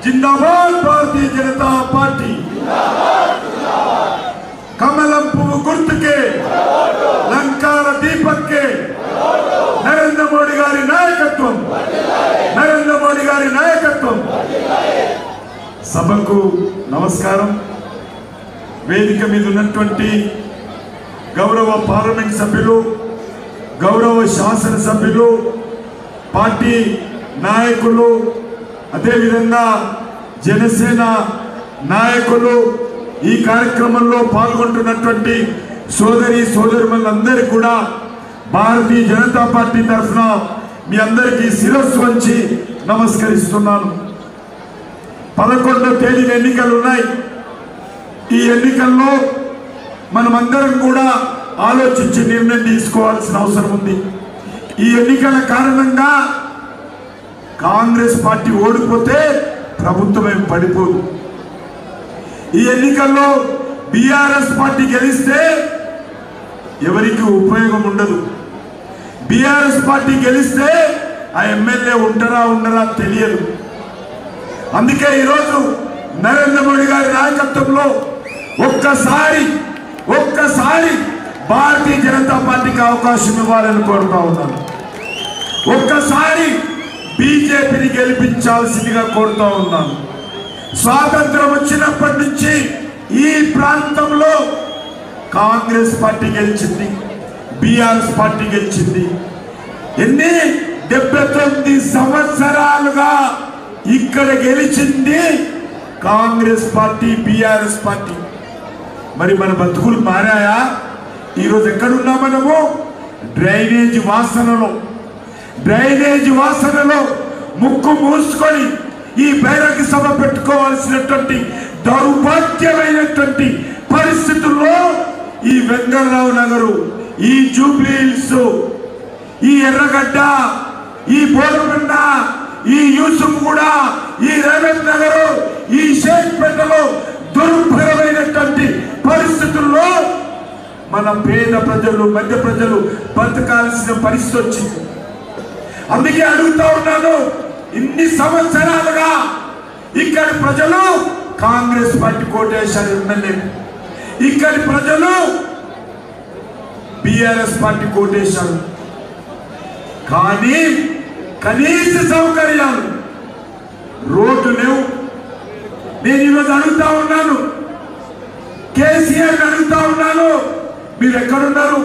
जिंदाबाद भारतीय जनता पार्टी कमलम पुव्वु गुर्तुके लंकार दीपक के नरेंद्र मोदी गारी नायकत्वं सभకు నమస్కారం వేదిక మీద ఉన్నటువంటి గౌరవ పార్లమెంట్ సభ్యులు గౌరవ శాసన సభ్యులు పార్టీ నాయకులు అదే విధంగా జనసేన నాయకులు ఈ కార్యక్రమంలో పాల్గొంటున్నటువంటి సోదరి సోదరులందరికీ కూడా భారతీయ జనతా పార్టీ తరఫున మీ అందరికీ శిరస్సు వంచి నమస్కరిస్తున్నాను। 11వ తేదీన ఎన్నికలు ఉన్నాయి। ఈ ఎన్నికల్లో మనమందరం కూడా ఆలోచించి నిర్ణయం తీసుకోవాల్సిన అవసరం ఉంది। ఈ ఎన్నికల కారణంగా కాంగ్రెస్ పార్టీ ఓడిపోతే ప్రభుత్వం పడిపోదు। ఈ ఎన్నికల్లో బీఆర్ఎస్ పార్టీ గెలిస్తే ఎవరికి ఉపయోగం ఉండదు। బీఆర్ఎస్ పార్టీ గెలిస్తే ఆ ఎమ్మెల్యే ఉంటారా ఉండరా తెలియదు। అందుకే ఈరోజు నరేంద్ర మోడీ గారి నాయకత్వంలో ఒక్కసారి భారతీయ జనతా పార్టీకి అవకాశం ఇవ్వాలని కోరుతా ఉన్నాను। ఒక్కసారి బీజేపీని గెలిపించాల్సిందిగా కోరుతా ఉన్నాను। స్వాతంత్రం వచ్చినప్పటి నుంచి ఈ ప్రాంతంలో కాంగ్రెస్ పార్టీ గెలిచింది, బీఆర్ఎస్ పార్టీ గెలిచింది। ఎన్ని 79 సంవత్సరాలుగా ఇక్కడ గెలిచింది కాంగ్రెస్ పార్టీ, బీఆర్ఎస్ పార్టీ। మరి మన బతుకులు మారాయా? ఈరోజు ఎక్కడున్నా మనము డ్రైనేజ్ వాసనలో ముక్కు మూసుకొని ఈ బహిరంగ సభ పెట్టుకోవాల్సినటువంటి దౌర్భాగ్యమైనటువంటి పరిస్థితుల్లో ఈ వెంగళరావు నగరు, ఈ జూబ్లీ హిల్స్, ఈ ఎర్రగడ్డ, ఈ బోరబండ, ఈ యూసుఫ్ కూడా, ఈ రేవంత్ నగరు, ఈ షేక్పేటలో దుర్భరమైనటువంటి పరిస్థితుల్లో మన పేద ప్రజలు, మధ్య ప్రజలు బతకాల్సిన పరిస్థితి వచ్చింది। అందుకే అడుగుతా ఉన్నాను, ఇన్ని సంవత్సరాలుగా ఇక్కడి ప్రజలు కాంగ్రెస్ పార్టీ కోటేశారు ఎమ్మెల్యే, ఇక్కడి ప్రజలు బీఆర్ఎస్ పార్టీ కోటేశారు। కానీ కనీస సౌకర్యాలు, రోడ్లు లేవు। నేను ఈరోజు అడుగుతా ఉన్నాను, కేసీఆర్ అడుగుతా ఉన్నాను, మీరు ఎక్కడున్నారు?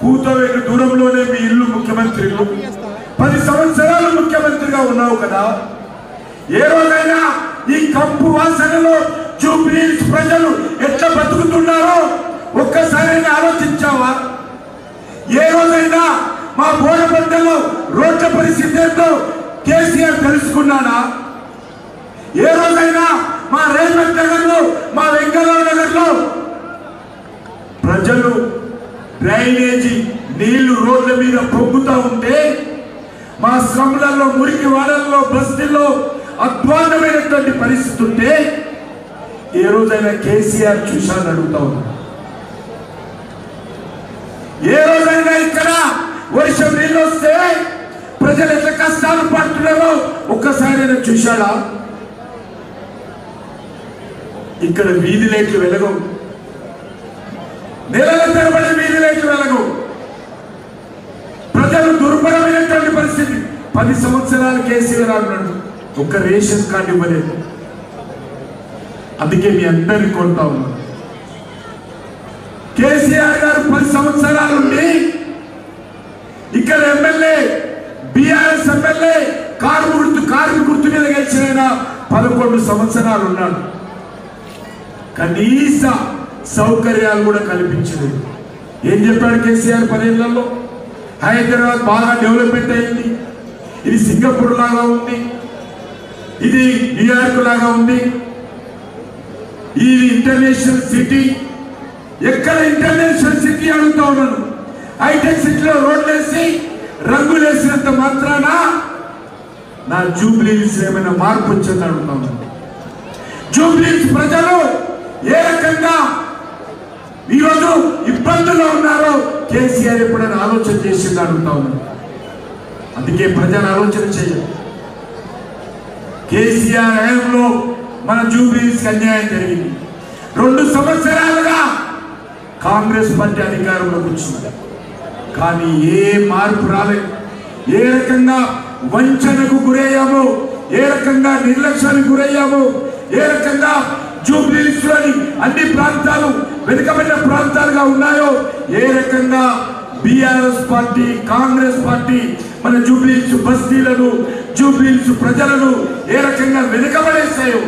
కూతవేలు దూరంలోనే మీ ఇల్లు, ముఖ్యమంత్రి ఇల్లు। 10 సంవత్సరాలు ముఖ్యమంత్రిగా ఉన్నావు కదా, ఏ రోజైనా ఈ కంపు వాసనలో జూబ్లీ హిల్స్ ప్రజలు ఎట్లా బతుకుతున్నారో ఒక్కసారైనా ఆలోచించావా? ఏ రోజైనా మా బోరబండలో రోడ్ల పరిస్థితి ఏంటో కేసీఆర్ తెలుసుకున్నాడా? ఏ రోజైనా మా రేవంత్ నగర్లో, మా వెంగళరావు నగర్లో ప్రజలు డ్రైనేజీ నీళ్లు రోడ్ల మీద పొంగుతూ ఉంటే, మా శ్రమలలో, మురికి వాడల్లో, బస్తీల్లో అధ్వాన్నమైనటువంటి పరిస్థితి ఉంటే ఏ రోజైనా కేసీఆర్ చూశాను అడుగుతా ఉన్నా? ఏ రోజైనా ఇక్కడ వర్షం నీళ్ళు వస్తే ప్రజలు ఎంత కష్టాలు పడుతున్నారో ఒక్కసారి చూశాడా? ఇక్కడ వీధి లైట్లు వెలగవు, నెలల తరబడి వీధి లైట్లు వెలగవు, ప్రజలు దుర్భరమైనటువంటి పరిస్థితి। 10 సంవత్సరాలు కేసీఆర్ అన్నాడు, ఒక్క రేషన్ కార్డు ఇవ్వలేదు। అందుకే మీ అందరినీ కొంటా ఉన్నారు, కేసీఆర్ గారు 10 సంవత్సరాలు ఉండి ఇక్కడ ఎమ్మెల్యే, బీఆర్ఎస్ ఎమ్మెల్యే కారు గుర్తు మీద గెలిచిన 11 సంవత్సరాలు ఉన్నాడు, కనీస సౌకర్యాలు కూడా కల్పించలేదు। ఏం చెప్పాడు కేసీఆర్? 10 ఏళ్లలో హైదరాబాద్ బాగా డెవలప్మెంట్ అయింది, ఇది సింగపూర్ లాగా ఉంది, ఇది న్యూయార్క్ లాగా ఉంది, ఇది ఇంటర్నేషనల్ సిటీ। ఎక్కడ ఇంటర్నేషనల్ సిటీ అడుగుతా ఉన్నాను? హైటెక్ సిటీలో రోడ్లు వేసి రంగులు వేసినంత మాత్రాన నా జూబ్లీ హిల్స్ ఏమైనా మార్పు వచ్చింది అడుగుతా ఉన్నాను। జూబ్లీ హిల్స్ ప్రజలు ఏ రకంగా ఈరోజు ఇబ్బందుల్లో ఉన్నారో కేసీఆర్ ఎప్పుడైనా ఆలోచన చేసింది అడుగుతా ఉన్నాను। అందుకే ప్రజలు ఆలోచన చేయాలి। కేసీఆర్ హయాంలో మన జూబ్లీహిల్స్కి అన్యాయం జరిగింది. 2 సంవత్సరాలుగా కాంగ్రెస్ పార్టీ అధికారంలోకి వచ్చింది, కానీ ఏ మార్పు రాలేదు. ఏ రకంగా వంచనకు గురయ్యామో, ఏ రకంగా నిర్లక్ష్యానికి గురయ్యామో, ఏ రకంగా జూబ్లీహిల్స్లోని అన్ని ప్రాంతాలు వెనుకబడిన ప్రాంతాలుగా ఉన్నాయో, ఏ రకంగా బీఆర్ఎస్ పార్టీ కాంగ్రెస్ పార్టీ మన జూబ్లీహిల్స్ బస్తీలను జూబ్లీహిల్స్ ప్రజలను ఏ రకంగా వెనుకబడేస్తాయో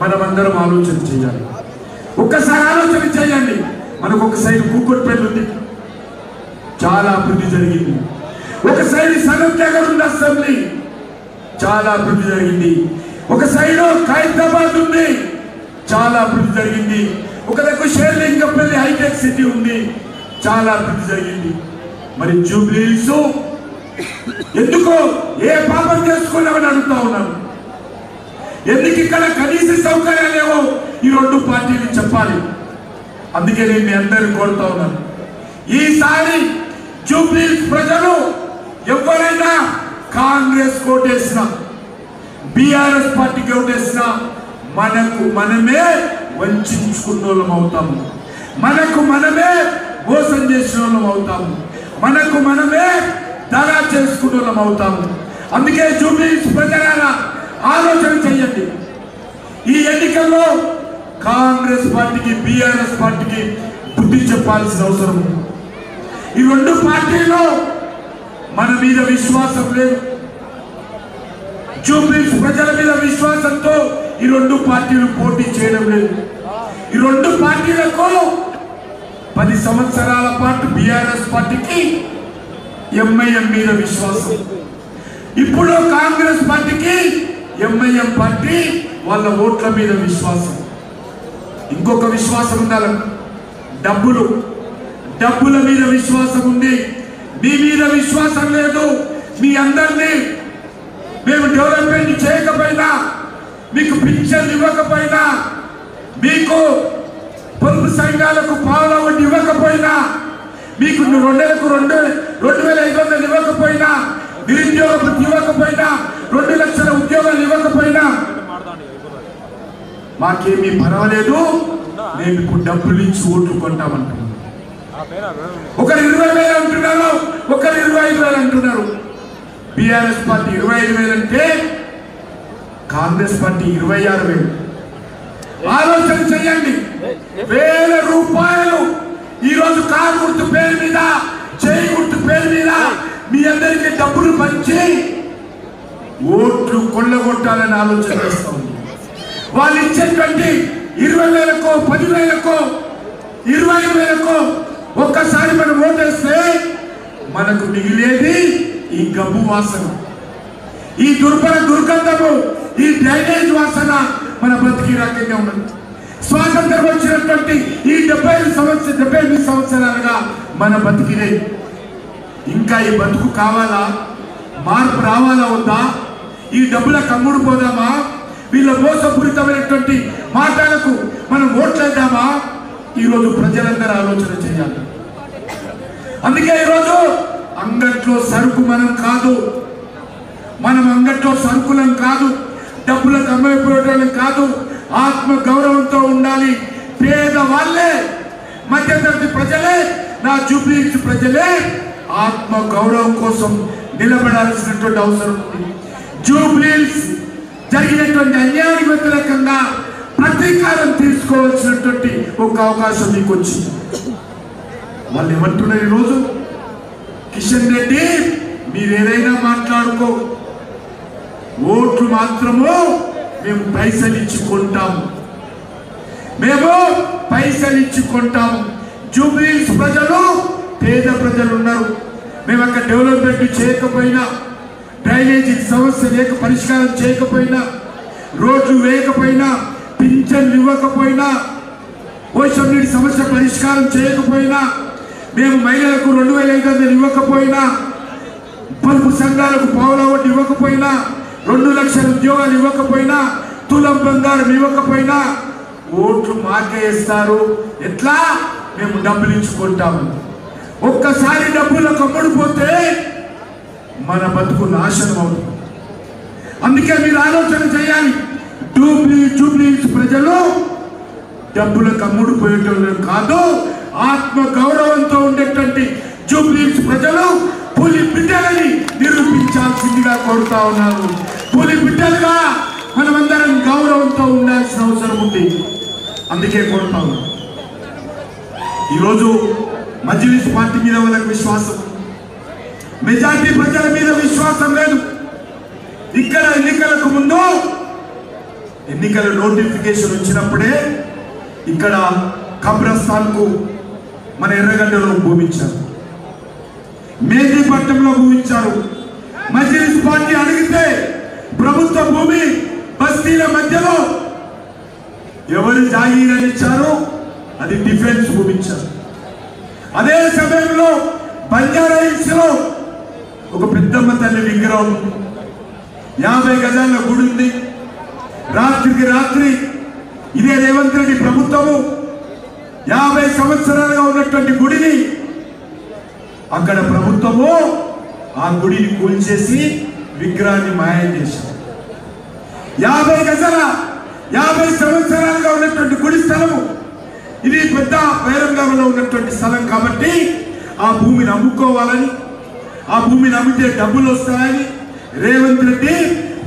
మనమందరం ఆలోచన చేయాలి. ఒక్కసారి ఆలోచన చేయండి. మనకు ఒక సైడ్ కూకట్పల్లి ఉంది, చాలా అభివృద్ధి జరిగింది. ఒక సైడ్ సనత్ నగర్ ఉంది, అసెంబ్లీ చాలా అభివృద్ధి జరిగింది. ఒక సైడ్ ఖైరతాబాద్ ఉంది, చాలా అభివృద్ధి జరిగింది. ఒక దగ్గర షేర్లింగపల్లి హైటెక్ సిటీ ఉంది, చాలా అభివృద్ధి జరిగింది. మరి జూబ్లీహిల్స్ ఎందుకో ఏ పాపం చేసుకున్నామని అడుగుతా ఉన్నాను. ఎందుకు ఇక్కడ కనీస సౌకర్యాలు లేవో ఈ 2 పార్టీలు చెప్పాలి. అందుకే నేను మీ అందరిని కోరుతా ఉన్నాను, ఈసారి జూబ్లీహిల్స్ ప్రజలు ఎవరైనా కాంగ్రెస్ కోటేసినా బీఆర్ఎస్ పార్టీకి ఓటేసినా మనకు మనమే వంచుకున్న వాళ్ళం అవుతాము, మనకు మనమే మోసం చేసిన వాళ్ళం అవుతాము, మనకు మనమే దగా చేసుకున్న వాళ్ళం అవుతాము. అందుకే జూబ్లీహిల్స్ ప్రజలారా ఆలోచన చేయండి. ఈ ఎన్నికల్లో కాంగ్రెస్ పార్టీకి బీఆర్ఎస్ పార్టీకి బుద్ధి చెప్పాల్సిన అవసరం ఉంది. ఈ 2 పార్టీలో మన మీద విశ్వాసం లేదు. జూబ్లీహిల్స్ ప్రజల మీద విశ్వాసంతో ఈ 2 పార్టీలు పోటీ చేయడం లేదు. ఈ 2 పార్టీలకు 10 సంవత్సరాల పాటు బీఆర్ఎస్ పార్టీకి ఎంఐఎం మీద విశ్వాసం, ఇప్పుడు కాంగ్రెస్ పార్టీకి ఎంఐఎం పార్టీ వాళ్ళ ఓట్ల మీద విశ్వాసం. ఇంకొక విశ్వాసం ఉండాలి, డబ్బుల మీద విశ్వాసం ఉంది. మీ మీద విశ్వాసం లేదు. మీ అందరినీ మేము డెవలప్మెంట్ చేయకపోయినా, మీకు పింఛన్ ఇవ్వకపోయినా, మీకు పొదుపు సంఘాలకు పావుల వడ్డీ ఇవ్వకపోయినా, మీకు 2 నెలలకు 2,500 ఇవ్వకపోయినా, నిరుద్యోగ వృత్తి ఇవ్వకపోయినా, 2 లక్షల ఉద్యోగాలు ఇవ్వకపోయినా మాకేమీ పర్వాలేదు, మేము ఇప్పుడు డబ్బులు ఇచ్చి ఓట్లు కొంటామంటున్నాం. ఒకరు 20,000 అంటున్నారు, ఒకరు 25,000 అంటున్నారు. బీఆర్ఎస్ పార్టీ 25,000 అంటే కాంగ్రెస్ పార్టీ 26,000. ఆలోచన చేయండి. వేల రూపాయలు ఈరోజు కారు గుర్తు పేరు మీద, చేయి గుర్తు పేరు మీద మీ అందరికీ డబ్బులు పంచి ఓట్లు కొల్లగొట్టాలని ఆలోచన చేస్తా ఉంది. వాళ్ళు ఇచ్చేటువంటి 20,000కో 10,000కో 25,000కో ఒక్కసారి మనం ఓటేస్తే మనకు మిగిలేది ఈ గబ్బు వాసన, ఈ దుర్గంధము, ఈ డ్రైనేజ్ వాసన మన బతికి రకంగా ఉన్నది. స్వాతంత్రం వచ్చినటువంటి ఈ 78 సంవత్సరాలుగా మన బతికినే. ఇంకా ఈ బతుకు కావాలా? మార్పు రావాలా వద్దా? ఈ డబ్బుల కమ్ముడు పోదామా? వీళ్ళ మోసపూరితమైనటువంటి మాటలకు మనం ఓట్లేద్దామా? ఈరోజు ప్రజలందరూ ఆలోచన చేయాలి. అందుకే ఈరోజు అంగట్లో సరుకు మనం కాదు, మనం అంగట్లో సరుకులం కాదు, డబ్బులకు అమ్మైపోయడం కాదు, ఆత్మ గౌరవంతో ఉండాలి. పేద వాళ్ళే, మధ్యతరగతి ప్రజలే, నా జూబ్లీహిల్స్ ప్రజలే ఆత్మ గౌరవం కోసం నిలబడాల్సినటువంటి అవసరం ఉంది. జూబ్లీహిల్స్ జరిగినటువంటి అన్యాయానికి వ్యతిరేకంగా ప్రతీకారం తీసుకోవాల్సినటువంటి ఒక అవకాశం మీకు వచ్చింది. వాళ్ళు ఏమంటున్నారు ఈరోజు? కిషన్ రెడ్డి, మీరేదైనా మాట్లాడుకో, ఓట్లు మాత్రము మేము పైసలు ఇచ్చి కొంటాము, మేము పైసలు ఇచ్చి కొంటాము. జూబ్లీహిల్స్ ప్రజలు పేద ప్రజలు ఉన్నారు. మేము అక్కడ డెవలప్మెంట్ చేయకపోయినా, డ్రైనేజీ సమస్య పరిష్కారం చేయకపోయినా, రోడ్లు వేయకపోయినా, పింఛన్లు ఇవ్వకపోయినా, పోషణ నీటి సమస్య పరిష్కారం చేయకపోయినా, మేము మహిళలకు 2,500 ఇవ్వకపోయినా, పొదుపు సంఘాలకు పావుల వడ్డీ ఇవ్వకపోయినా, 2 లక్షల ఉద్యోగాలు ఇవ్వకపోయినా, తులం బంగారం ఇవ్వకపోయినా ఓట్లు మాకే ఇస్తారు. ఎట్లా? మేము డబ్బులు ఇచ్చుకుంటాము. ఒక్కసారి డబ్బులకు అమ్ముడుపోతే మన బతుకు నాశనం అవుతుంది. అందుకే మీరు ఆలోచన చేయాలి. జూబ్లీహిల్స్ ప్రజలు డబ్బులకు అమ్ముడు పోయేటోళ్ళు కాదు, ఆత్మ గౌరవంతో ఉండేటువంటి జూబ్లీహిల్స్ ప్రజలు పులి బిడ్డలని నిరూపించాల్సిందిగా కోరుతా ఉన్నారు. పులి బిడ్డలుగా మనమందరం గౌరవంతో ఉండాల్సిన అవసరం ఉంది. అందుకే కోరుతా ఉన్నాం. ఈరోజు మజ్లిస్ పార్టీ మీద వాళ్ళకి విశ్వాసం, మెజార్టీ ప్రజల మీద విశ్వాసం లేదు. ఇక్కడ ఎన్నికలకు ముందు ఎన్నికల నోటిఫికేషన్ వచ్చినప్పుడే ఇక్కడ కబ్రస్థాన్కు మన ఎర్రగడ్డలో భూమించారు, మేదీపట్నంలో భూమించారు. మజ్లిస్ పార్టీ అడిగితే ప్రభుత్వ భూమి బస్తీల మధ్యలో ఎవరు జాగీరని ఇచ్చారో అది డిఫెన్స్ భూమించారు. అదే సమయంలో బంజారా హిల్స్ లో ఒక పెద్దమ్మ తల్లి విగ్రహం, 50 గజాల గుడి ఉంది. రాత్రికి రాత్రి ఇదే రేవంత్ రెడ్డి ప్రభుత్వము 50 సంవత్సరాలుగా ఉన్నటువంటి గుడిని అక్కడ ప్రభుత్వము ఆ గుడిని కూల్చేసి విగ్రహాన్ని మాయం చేశారు. 50 గజాల 50 సంవత్సరాలుగా ఉన్నటువంటి గుడి స్థలము ఇది పెద్ద బహిరంగంలో ఉన్నటువంటి స్థలం కాబట్టి ఆ భూమిని అమ్ముకోవాలని, ఆ భూమిని అమ్మితే డబ్బులు వస్తాయని రేవంత్ రెడ్డి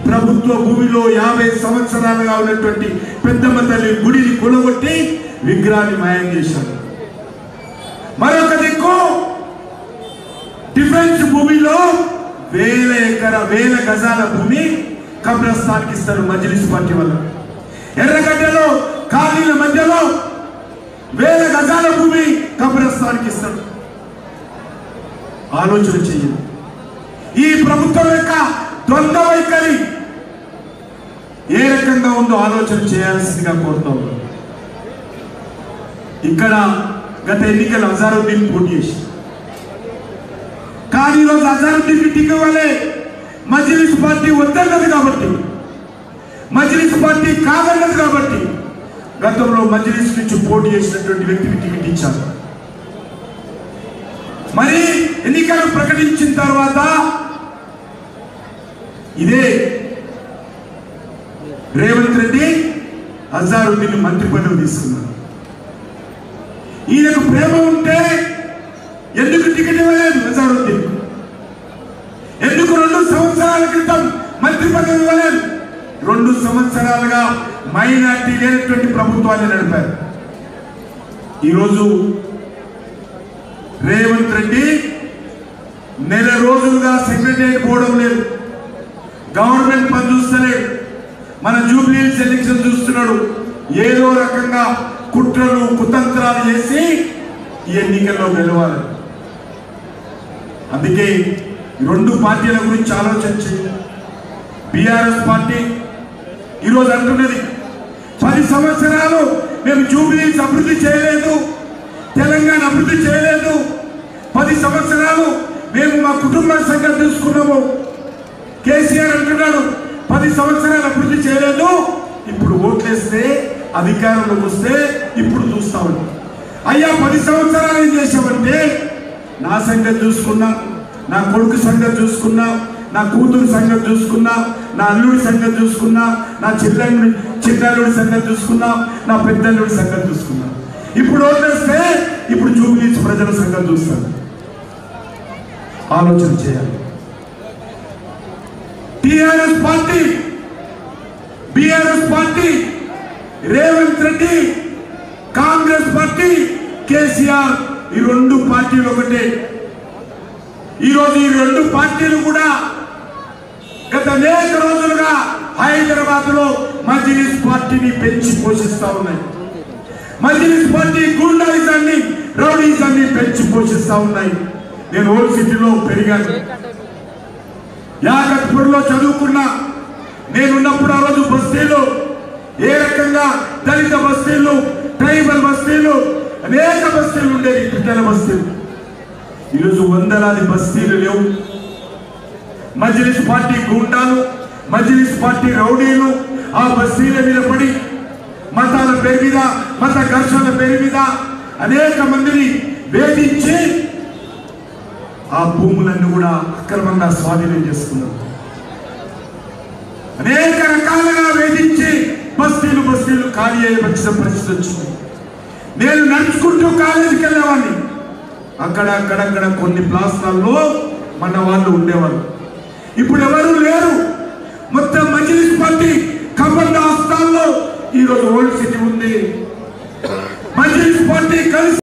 ప్రభుత్వ భూమిలో 50 సంవత్సరాలుగా ఉన్నటువంటి పెద్దమ్మ తల్లి గుడిని కూలగొట్టి విగ్రహాన్ని మాయం చేశారు. మరొక దిక్కు డిఫెన్స్ భూమిలో వేల గజాల భూమి కబ్రస్థాన్కి ఇస్తారు మజ్లిస్ పార్టీ వల్ల. ఎర్రగడ్డలో ఖాళీల మధ్యలో 1000 గజాల భూమి కబ్రస్థాన్కి ఇస్తారు. ఆలోచన చెయ్యండి. ఈ ప్రభుత్వం యొక్క ద్వంద్వ వైఖరి ఏ రకంగా ఉందో ఆలోచన చేయాల్సిందిగా కోరుతా ఉన్నాం. ఇక్కడ గత ఎన్నికల అజారుద్దీన్ పోటీ చేసి, కానీ ఈరోజు అజారుద్దీన్ టికెట్ ఇవ్వలే. మజ్లిస్ పార్టీ వద్దన్నది కాబట్టి, మజ్లిస్ పార్టీ కాదన్నది కాబట్టి గతంలో మజ్లిస్ నుంచి పోటీ చేసినటువంటి వ్యక్తికి టికెట్ ఇచ్చారు. మరి ఎన్నికలు ప్రకటించిన తర్వాత ఇదే రేవంత్ రెడ్డి అజారుద్దీన్ మంత్రి పదవి తీసుకున్నారు. ఈయనకు ప్రేమ ఉంటే ఎందుకు టికెట్ ఇవ్వలేదు అజారుద్దీన్? ఎందుకు 2 సంవత్సరాల క్రితం మంత్రి పదవి ఇవ్వలేదు? 2 సంవత్సరాలుగా మైనార్టీ లేనటువంటి ప్రభుత్వాన్ని నడిపారు. ఈరోజు రేవంత్ రెడ్డి నెల రోజులుగా సెక్రటరియట్ పోవడం లేదు, గవర్నమెంట్ పని చూస్తలేడు, మన జూబ్లీహిల్స్ ఎలక్షన్ చూస్తున్నాడు. ఏదో రకంగా కుట్రలు కుతంత్రాలు చేసి ఈ ఎన్నికల్లో గెలవాలి. అందుకే 2 పార్టీల గురించి ఆలోచించి బీఆర్ఎస్ పార్టీ ఈరోజు అంటున్నది 10 సంవత్సరాలు మేము జూబ్లీహిల్స్ అభివృద్ధి చేయలేదు, తెలంగాణ అభివృద్ధి చేయలేదు, 10 సంవత్సరాలు మేము మా కుటుంబ సంగతి చూసుకున్నాము. కేసీఆర్ అంటున్నాడు 10 సంవత్సరాలు అభివృద్ధి చేయలేదు, ఇప్పుడు ఓట్లేస్తే అధికారంలోకి వస్తే ఇప్పుడు చూస్తామని. అయ్యా 10 సంవత్సరాలు ఏం చేసామంటే నా సంగతి చూసుకున్నా, నా కొడుకు సంగతి చూసుకున్నా, నా కూతురు సంగతి చూసుకున్నా, నా అల్లుడి సంగతి చూసుకున్నా, నా చిన్నల్లుడి సంగతి చూసుకున్నా, నా పెద్దల్లుడి సంగతి చూసుకున్నా. ఇప్పుడు ఓట్లేస్తే ఇప్పుడు జూబ్లీహిల్స్ ప్రజల సంగతి చూస్తాను. ఆలోచన చేయాలి. TRS party, BRS party, Revanth Reddy, Congress party, KCR, ఈ 2 పార్టీలు ఒకటే. ఈరోజు ఈ 2 పార్టీలు కూడా గత అనేక రోజులుగా హైదరాబాద్ లో మజ్లిస్ పార్టీని పెంచి పోషిస్తా ఉన్నాయి. మజ్లిస్ పార్టీ గూండాయిజాన్ని, రౌడీజాన్ని పెంచి పోషిస్తా ఉన్నాయి. నేను ఓల్డ్ సిటీలో పెరిగాను, యాకత్పూర్లో చదువుకున్నా. నేనున్నప్పుడు ఆ రోజు బస్తీలు ఏ రకంగా దళిత బస్తీలు, ట్రైబల్ బస్తీలు, అనేక బస్తీలు ఉండేవి, పిట్టల బస్తీలు. ఈరోజు వందలాది బస్తీలు లేవు. మజ్లిస్ పార్టీ గూండాలు, మజ్లిస్ పార్టీ రౌడీలు ఆ బస్తీల మీద పడి మతాల పేరు మీద, మత ఘర్షణల పేరు మీద అనేక మందిని వేధించి ఆ భూములన్నీ కూడా అక్రమంగా స్వాధీనం చేసుకున్నారు. అనేక రకాలుగా వేధించి బస్తీలు ఖాళీ అయ్యే పరిస్థితి వచ్చింది. నేను నడుచుకుంటూ కాలేజీకి వెళ్ళేవాడిని. అక్కడక్కడ కొన్ని ప్లాస్టాల్లో మన వాళ్ళు ఉండేవాళ్ళు. ఇప్పుడు ఎవరు లేరు. మొత్తం మజ్లిస్ పార్టీ ఖమ్మం ఆస్థానంలో ఈరోజు ఓల్డ్ సిటీ ఉంది. మజ్లిస్ పార్టీ కలిసి